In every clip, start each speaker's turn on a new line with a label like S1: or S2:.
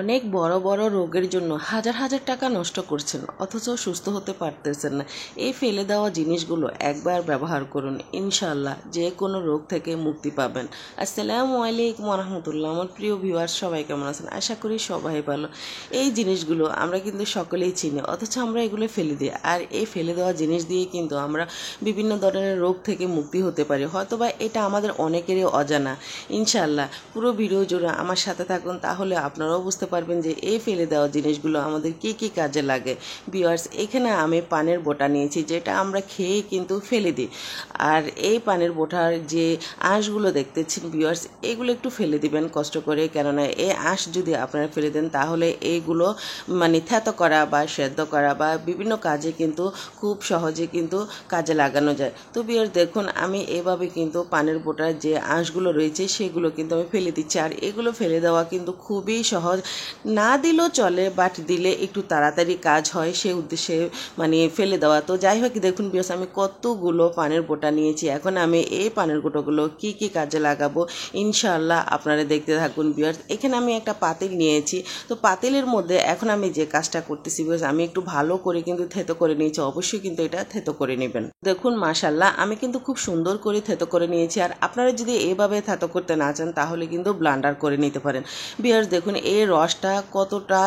S1: অনেক বড় বড় রোগের জন্য হাজার হাজার টাকা নষ্ট করছেন অথচ সুস্থ হতে পারতেছেন না। এই ফেলে দেওয়া জিনিসগুলো একবার ব্যবহার করুন, ইনশাল্লাহ যে কোনো রোগ থেকে মুক্তি পাবেন। আসসালামু আলাইকুম রহমতুল্লাহ। আমার প্রিয় ভিউয়ার্স সবাই কেমন আছেন? আশা করি সবাই ভালো। এই জিনিসগুলো আমরা কিন্তু সকলেই চিনি, অথচ আমরা এগুলো ফেলে দিই। আর এই ফেলে দেওয়া জিনিস দিয়ে কিন্তু আমরা বিভিন্ন ধরনের রোগ থেকে মুক্তি হতে পারি। হয়তোবা এটা আমাদের অনেকেরই অজানা। ইনশাল্লাহ পুরো ভিডিও জুড়ে আমার সাথে থাকুন, তাহলে আপনারাও বুঝতে পারবেন যে এই ফেলে দেওয়া জিনিসগুলো আমাদের কি কি কাজে লাগে। ভিউয়ার্স, এখানে আমি পানের বোঁটা নিয়েছি, যেটা আমরা খেয়ে কিন্তু ফেলে দিই। আর এই পানের বোঁটার যে আঁশগুলো দেখতেছেন ভিউয়ার্স, এগুলো একটু ফেলে দিবেন কষ্ট করে, কেননা এই আঁশ যদি আপনারা ফেলে দেন তাহলে এইগুলো থেতো করা বা সেদ্ধ করা বা বিভিন্ন কাজে কিন্তু খুব সহজে কিন্তু কাজে লাগানো যায়। তো ভিউয়ার্স দেখুন, আমি এভাবে কিন্তু পানের বোঁটার যে আঁশগুলো রয়েছে সেগুলো কিন্তু আমি ফেলে দিচ্ছি। আর এগুলো ফেলে দেওয়া কিন্তু খুবই সহজ, না দিলেও চলে, বাট দিলে একটু তাড়াতাড়ি কাজ হয়, সে উদ্দেশ্যে ফেলে দেওয়া। তো যাই হোক, দেখুন বিয়স আমি কতগুলো পানের বোঁটা নিয়েছি। এখন আমি এই পানের বোঁটাগুলো কি কি কাজে লাগাবো ইনশাআল্লাহ আপনারা দেখতে থাকুন বিয়স। এখানে আমি একটা পাতিল নিয়েছি। তো পাতিলের মধ্যে এখন আমি যে কাজটা করতেছি বিয়স, আমি একটু ভালো করে কিন্তু থেতো করে নিয়েছি। অবশ্যই কিন্তু এটা থেতো করে নেবেন। দেখুন মাশাআল্লাহ, আমি কিন্তু খুব সুন্দর করে থেতো করে নিয়েছি। আর আপনারা যদি এভাবে থেতো করতে না চান তাহলে কিন্তু ব্লান্ডার করে নিতে পারেন। বিয়ার্স দেখুন এই রসটা কতটা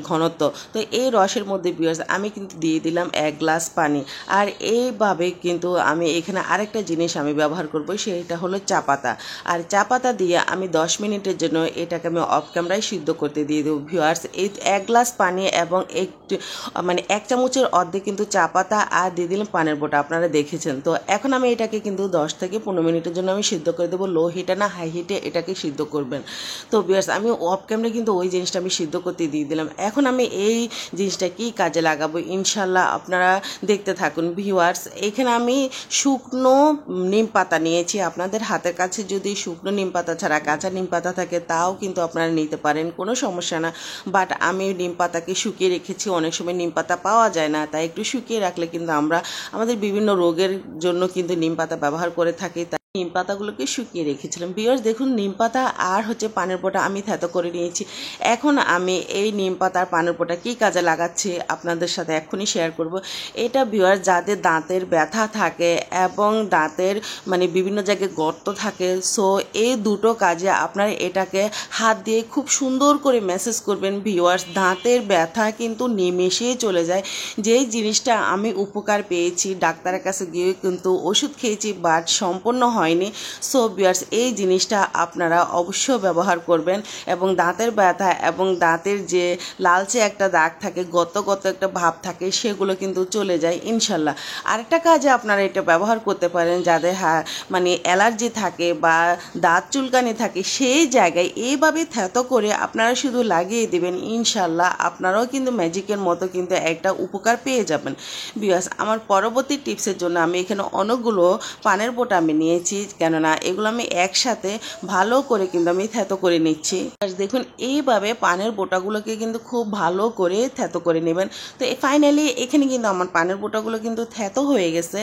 S1: ঘনত্ব। তো এই রসের মধ্যে বিয়ার্স আমি কিন্তু দিয়ে দিলাম 1 গ্লাস পানি। আর এইভাবে কিন্তু আমি এখানে আরেকটা জিনিস আমি ব্যবহার করব, সেটা হলো চা পাতা। আর চা পাতা দিয়ে আমি 10 মিনিটের জন্য এটাকে আমি অফ ক্যামেরায় সিদ্ধ করতে দিয়ে দেবো। ভিউয়ার্স, এই 1 গ্লাস পানি এবং একটু 1 চামচের অর্ধেক কিন্তু চা পাতা আর দিয়ে দিলাম পানের বোঁটা, আপনারা দেখেছেন। তো এখন আমি এটাকে কিন্তু 10 থেকে 15 মিনিটের জন্য আমি সিদ্ধ করে দেবো। লো হিটে না হাই হিটে এটাকে সিদ্ধ করবেন। তো ভিউয়ার্স আমি অফ ক্যামেরায় কিন্তু ওই জিনিসটা আমি সিদ্ধ করতে দিয়ে দিলাম। এখন আমি এই জিনিসটা কি কাজে লাগাবো ইনশাল্লাহ আপনারা দেখতে থাকুন। ভিউয়ার্স, এখানে আমি শুকনো নিম পাতা নিয়েছি। আপনাদের হাতের কাছে যদি শুকনো নিম পাতা ছাড়া কাঁচা নিম পাতা থাকে তাও কিন্তু আপনারা নিতে পারেন, কোনো সমস্যা না। বাট আমি নিম পাতাকে শুকিয়ে রেখেছি। অনেক সময় নিম পাতা পাওয়া যায় না, তাই একটু শুকিয়ে রাখলে কিন্তু আমরা আমাদের বিভিন্ন রোগের জন্য কিন্তু নিম পাতা ব্যবহার করে থাকি। নিম পাতাগুলোকে শুকিয়ে রেখেছিলাম। ভিউয়ার্স দেখুন, নিম পাতা আর পানের বোঁটা আমি থেতো করে নিয়েছি। এখন আমি এই নিম পাতার পানের বোঁটা কী কাজে লাগাচ্ছি আপনাদের সাথে এক্ষুনি শেয়ার করব। এটা ভিউয়ার্স যাদের দাঁতের ব্যথা থাকে এবং দাঁতের বিভিন্ন জায়গায় গর্ত থাকে, সো এই দুটো কাজে আপনারা এটাকে হাত দিয়ে খুব সুন্দর করে ম্যাসেজ করবেন। ভিউয়ার্স দাঁতের ব্যথা কিন্তু নিমেষেই চলে যায়। যেই জিনিসটা আমি উপকার পেয়েছি, ডাক্তারের কাছে গিয়ে কিন্তু ওষুধ খেয়েছি, বাট সম্পূর্ণ হয়নি। সো ভিউয়ার্স এই জিনিসটা আপনারা অবশ্যই ব্যবহার করবেন এবং দাঁতের ব্যথা এবং দাঁতের যে লালচে একটা দাগ থাকে, গত একটা ভাব থাকে, সেগুলো কিন্তু চলে যায় ইনশাল্লাহ। আরেকটা কাজে আপনারা এটা ব্যবহার করতে পারেন, যাদের অ্যালার্জি থাকে বা দাঁত চুলকানি থাকে, সেই জায়গায় এইভাবে থেতো করে আপনারা শুধু লাগিয়ে দেবেন, ইনশাল্লাহ আপনারাও কিন্তু ম্যাজিকের মতো কিন্তু একটা উপকার পেয়ে যাবেন। ভিউয়ার্স আমার পরবর্তী টিপসের জন্য আমি এখানে অনেকগুলো পানের বোঁটা আমি নিয়েছি, কেননা এগুলো আমি একসাথে ভালো করে কিন্তু আমি থেতো করে নিচ্ছি। দেখুন এইভাবে পানের বোঁটাগুলোকে কিন্তু খুব ভালো করে থেতো করে নেবেন। তো ফাইনালি এখানে কিন্তু আমার পানের বোঁটাগুলো কিন্তু থেতো হয়ে গেছে।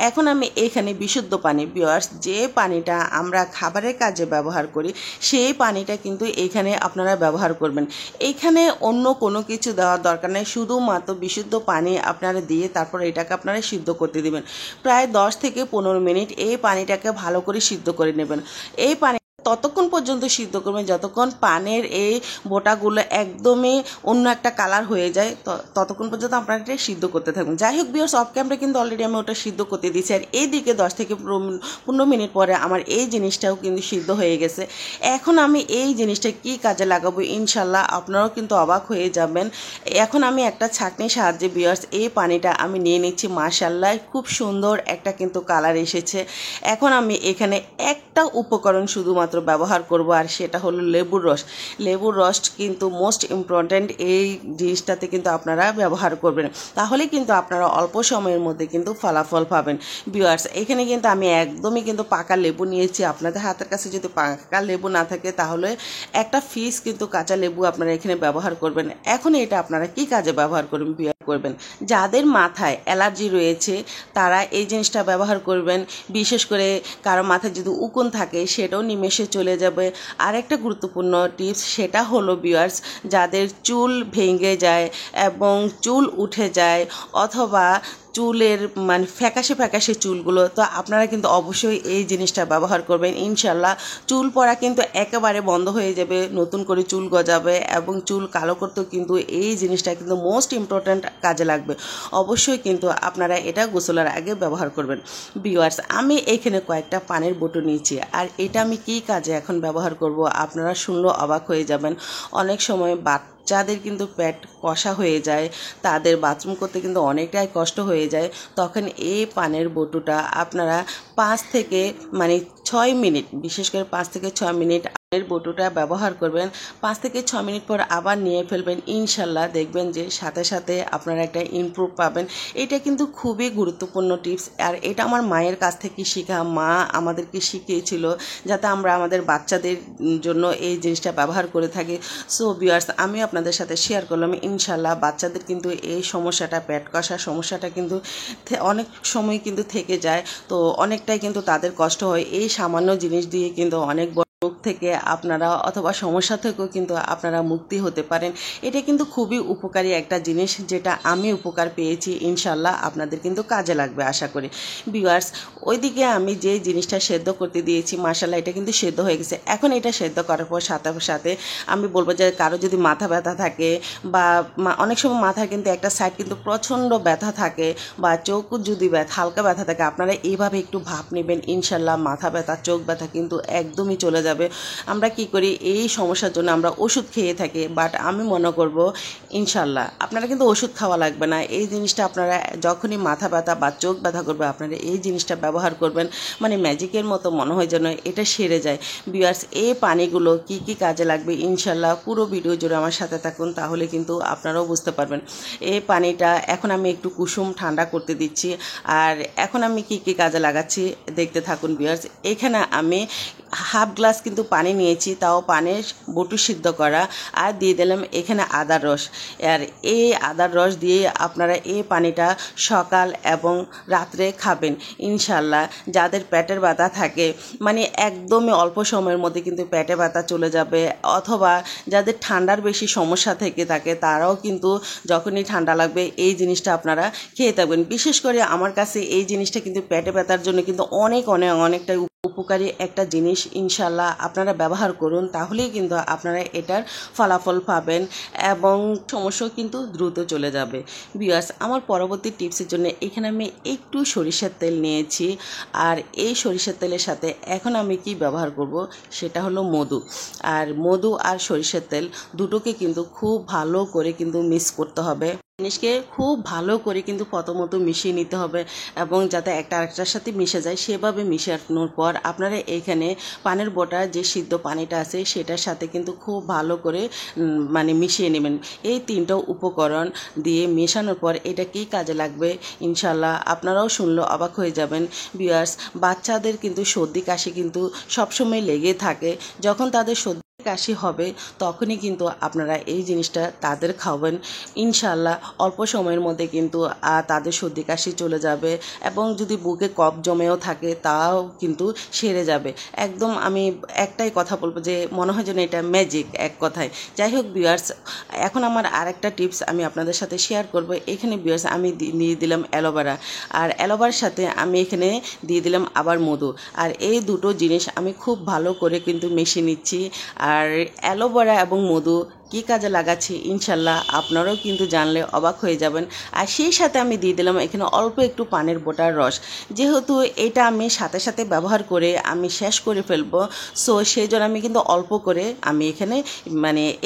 S1: এখন আমি এখানে বিশুদ্ধ পানি, ভিউয়ার্স যে পানিটা আমরা খাবারের কাজে ব্যবহার করি সেই পানিটা কিন্তু এখানে আপনারা ব্যবহার করবেন। এখানে অন্য কোনো কিছু দেওয়ার দরকার নেই, শুধুমাত্র বিশুদ্ধ পানি আপনারা দিয়ে তারপর এটাকে আপনারা সিদ্ধ করতে দিবেন। প্রায় 10 থেকে 15 মিনিট এই পানিটাকে ভালো করে সিদ্ধ করে নেবেন। এই পানি ততক্ষণ পর্যন্ত সিদ্ধ করবেন যতক্ষণ পানের এই বোঁটাগুলো একদমই অন্য একটা কালার হয়ে যায়, ততক্ষণ পর্যন্ত আপনারা এটা সিদ্ধ করতে থাকবেন। যাই হোক ভিউয়ার্স, অফ ক্যামেরা কিন্তু অলরেডি আমি ওটা সিদ্ধ করতে দিয়েছি। আর এইদিকে 10 থেকে 15 মিনিট পরে আমার এই জিনিসটাও কিন্তু সিদ্ধ হয়ে গেছে। এখন আমি এই জিনিসটা কি কাজে লাগাবো ইনশাল্লাহ আপনারাও কিন্তু অবাক হয়ে যাবেন। এখন আমি একটা ছাঁকনির সাহায্যে ভিউয়ার্স এই পানিটা আমি নিয়ে নিচ্ছি। মাশাআল্লাহ খুব সুন্দর একটা কিন্তু কালার এসেছে। এখন আমি এখানে একটা উপকরণ শুধুমাত্র ব্যবহার করব, আর সেটা হলো লেবুর রস। লেবুর রস কিন্তু মোস্ট ইম্পর্ট্যান্ট, এই জিনিসটাতে কিন্তু আপনারা ব্যবহার করবেন, তাহলে কিন্তু আপনারা অল্প সময়ের মধ্যে কিন্তু ফলাফল পাবেন। ভিউয়ার্স এখানে কিন্তু আমি একদমই কিন্তু পাকা লেবু নিয়েছি। আপনাদের হাতের কাছে যদি পাকা লেবু না থাকে তাহলে একটা পিস কিন্তু কাঁচা লেবু আপনারা এখানে ব্যবহার করবেন। এখন এটা আপনারা কি কাজে ব্যবহার করবেন ভিউয়ার্স? করবেন। যাদের মাথায় অ্যালার্জি রয়েছে তারা এই জিনিসটা ব্যবহার করবেন। বিশেষ করে কারো মাথায় যদি উকুন থাকে সেটাও নিমেষে চলে যাবে। আর একটা গুরুত্বপূর্ণ টিপস সেটা হলো ভিউয়ার্স, যাদের চুল ভেঙে যায় এবং চুল উঠে যায় অথবা চুলের মানে ফ্যাকাশে ফ্যাকাশে চুলগুলো, তো আপনারা কিন্তু অবশ্যই এই জিনিসটা ব্যবহার করবেন। ইনশাল্লাহ চুল পড়া কিন্তু একেবারে বন্ধ হয়ে যাবে, নতুন করে চুল গজাবে এবং চুল কালো করতেও কিন্তু এই জিনিসটা কিন্তু মোস্ট ইম্পর্ট্যান্ট কাজে লাগবে। অবশ্যই কিন্তু আপনারা এটা গোসলের আগে ব্যবহার করবেন। ভিউয়ার্স, আমি এখানে কয়েকটা পানের বটু নিয়েছি আর এটা আমি কী কাজে এখন ব্যবহার করব আপনারা শুনলেও অবাক হয়ে যাবেন। অনেক সময় বাচ্চাদের কিন্তু পেট কষা হয়ে যায়, তাদের বাথরুম করতে কিন্তু অনেকটাই কষ্ট হয়ে যায়, তখন এই পানের বটুটা আপনারা 5 থেকে 6 মিনিট, বিশেষ করে 5 থেকে 6 মিনিট এর বটুটা ব্যবহার করবেন। 5 থেকে 6 মিনিট পর আবার নিয়ে ফেলবেন। ইনশাল্লাহ দেখবেন যে সাথে সাথে আপনারা একটা ইমপ্রুভ পাবেন। এটা কিন্তু খুবই গুরুত্বপূর্ণ টিপস আর এটা আমার মায়ের কাছ থেকে শেখা। মা আমাদেরকে শিখিয়েছিল যাতে আমরা আমাদের বাচ্চাদের জন্য এই জিনিসটা ব্যবহার করে থাকি। সো ভিউয়ার্স, আমি আপনাদের সাথে শেয়ার করলাম। ইনশাল্লাহ বাচ্চাদের কিন্তু এই সমস্যাটা, পেট কষার সমস্যাটা কিন্তু অনেক সময় কিন্তু থেকে যায়, তো অনেকটাই কিন্তু তাদের কষ্ট হয়। এই সামান্য জিনিস দিয়ে কিন্তু অনেক রোগ থেকে আপনারা অথবা সমস্যা থেকেও কিন্তু আপনারা মুক্তি হতে পারেন। এটা কিন্তু খুবই উপকারী একটা জিনিস, যেটা আমি উপকার পেয়েছি। ইনশাল্লাহ আপনাদের কিন্তু কাজে লাগবে আশা করি। ভিউয়ার্স, ওইদিকে আমি যে জিনিসটা সেদ্ধ করতে দিয়েছি মাশাআল্লাহ এটা কিন্তু সেদ্ধ হয়ে গেছে। এখন এটা সেদ্ধ করার পর সাথে সাথে আমি বলবো যে কারো যদি মাথা ব্যথা থাকে বা অনেক সময় মাথার কিন্তু একটা সাইড কিন্তু প্রচণ্ড ব্যথা থাকে বা চোখ যদি হালকা ব্যথা থাকে, আপনারা এইভাবে একটু ভাপ নেবেন। ইনশাল্লাহ মাথা ব্যথা, চোখ ব্যথা কিন্তু একদমই চলে যাবে। আমরা কি করি এই সমস্যার জন্য আমরা ওষুধ খেয়ে থাকি, বাট আমি মনে করব ইনশাল্লাহ আপনারা কিন্তু ওষুধ খাওয়া লাগবে না। এই জিনিসটা আপনারা যখনই মাথা ব্যথা বা চোখ ব্যথা করবে আপনারা এই জিনিসটা ব্যবহার করবেন, ম্যাজিকের মতো মনে হয় যেন এটা সেরে যায়। ভিউয়ার্স, এই পানিগুলো কি কি কাজে লাগবে ইনশাল্লাহ পুরো ভিডিও জুড়ে আমার সাথে থাকুন, তাহলে কিন্তু আপনারাও বুঝতে পারবেন। এই পানিটা এখন আমি একটু কুসুম ঠান্ডা করতে দিচ্ছি আর এখন আমি কি কি কাজে লাগাচ্ছি দেখতে থাকুন ভিউয়ার্স। এখানে আমি হাফ গ্লাস কিন্তু পানি নিয়েছি, তাও পানির বটু সিদ্ধ করা, আর দিয়ে দিলাম এখানে আদার রস। আর এই আদার রস দিয়ে আপনারা এই পানিটা সকাল এবং রাত্রে খাবেন। ইনশাল্লাহ যাদের পেটের ব্যথা থাকে একদমই অল্প সময়ের মধ্যে কিন্তু পেটে ব্যথা চলে যাবে, অথবা যাদের ঠান্ডার বেশি সমস্যা থেকে থাকে তারাও কিন্তু যখনই ঠান্ডা লাগবে এই জিনিসটা আপনারা খেয়ে থাকবেন। বিশেষ করে আমার কাছে এই জিনিসটা কিন্তু পেটে ব্যথার জন্য কিন্তু অনেকটাই উপকারী একটা জিনিস। ইনশাল্লাহ আপনারা ব্যবহার করুন, তাহলেই কিন্তু আপনারা এটার ফলাফল পাবেন এবং সমস্যা কিন্তু দ্রুত চলে যাবে। ভিউয়ার্স, আমার পরবর্তী টিপসের জন্য এখানে আমি একটু সরিষার তেল নিয়েছি আর এই সরিষার তেলের সাথে এখন আমি কি ব্যবহার করব সেটা হলো মধু। আর মধু আর সরিষার তেল দুটোকে কিন্তু খুব ভালো করে কিন্তু মিক্স করতে হবে। জিনিসকে খুব ভালো করে কিন্তু প্রথমত মিশিয়ে নিতে হবে এবং যাতে একটা আরেকটার সাথে মিশে যায় সেভাবে মিশানোর পর আপনারা এইখানে পানের বটার যে সিদ্ধ পানিটা আছে সেটার সাথে কিন্তু খুব ভালো করে মিশিয়ে নেবেন। এই তিনটা উপকরণ দিয়ে মেশানোর পর এটা কী কাজে লাগবে ইনশাল্লাহ আপনারাও শুনলে অবাক হয়ে যাবেন। ভিউয়ার্স, বাচ্চাদের কিন্তু সর্দি কাশি কিন্তু সবসময় লেগে থাকে, যখন তাদের সর্দি কাশি হবে তখনই কিন্তু আপনারা এই জিনিসটা তাদের খাওয়াবেন। ইনশাল্লাহ অল্প সময়ের মধ্যে কিন্তু তাদের সর্দি কাশি চলে যাবে এবং যদি বুকে কফ জমেও থাকে তাও কিন্তু সেরে যাবে। একদম আমি একটাই কথা বলবো যে মনে হয় যেন এটা ম্যাজিক এক কথায়। যাই হোক ভিউয়ার্স, এখন আমার আরেকটা টিপস আমি আপনাদের সাথে শেয়ার করব। এখানে ভিউয়ার্স আমি দিয়ে দিলাম অ্যালোভেরা, আর অ্যালোভেরার সাথে আমি এখানে দিয়ে দিলাম আবার মধু, আর এই দুটো জিনিস আমি খুব ভালো করে কিন্তু মিশিয়ে নিচ্ছি। আর অ্যালোভেরা এবং মধু কী কাজে লাগাচ্ছি ইনশাল্লাহ আপনারাও কিন্তু জানলে অবাক হয়ে যাবেন। আর সেই সাথে আমি দিয়ে দিলাম এখানে অল্প একটু পানের বোটার রস। যেহেতু এটা আমি সাথে সাথে ব্যবহার করে আমি শেষ করে ফেলবো, সো সেই জন্য আমি কিন্তু অল্প করে আমি এখানে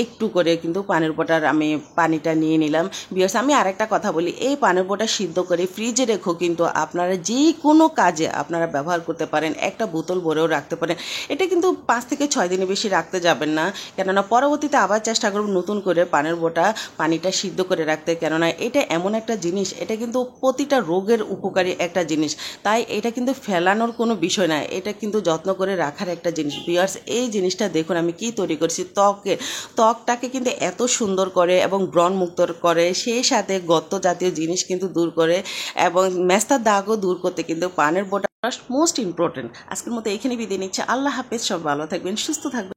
S1: একটু করে কিন্তু পানের বোটার আমি পানিটা নিয়ে নিলাম। বিকজ আমি আরেকটা কথা বলি, এই পানের বোটা সিদ্ধ করে ফ্রিজে রেখো কিন্তু আপনারা যে কোনো কাজে আপনারা ব্যবহার করতে পারেন, একটা বোতল ভরেও রাখতে পারেন। এটা কিন্তু 5 থেকে 6 দিনের বেশি রাখতে যাবেন না, কেননা পরবর্তীতে আবার চেষ্টা করব নতুন করে পানের বোটা পানিটা সিদ্ধ করে রাখতে, কেননা এটা এমন একটা জিনিস, এটা কিন্তু প্রতিটা রোগের উপকারী একটা জিনিস। তাই এটা কিন্তু ফেলানোর কোনো বিষয় না, এটা কিন্তু যত্ন করে রাখার একটা জিনিস। ভিউয়ার্স, এই জিনিসটা দেখুন আমি কি তৈরি করছি। ত্বকটাকে কিন্তু এত সুন্দর করে এবং ব্রণ মুক্ত করে, সেই সাথে গর্ত জাতীয় জিনিস কিন্তু দূর করে এবং মেস্তার দাগও দূর করতে কিন্তু পানের বোটা মোস্ট ইম্পর্টেন্ট। আজকের মতো এখানে বিদায় নিচ্ছে। আল্লাহ হাফেজ। সব ভালো থাকবেন, সুস্থ থাকবেন।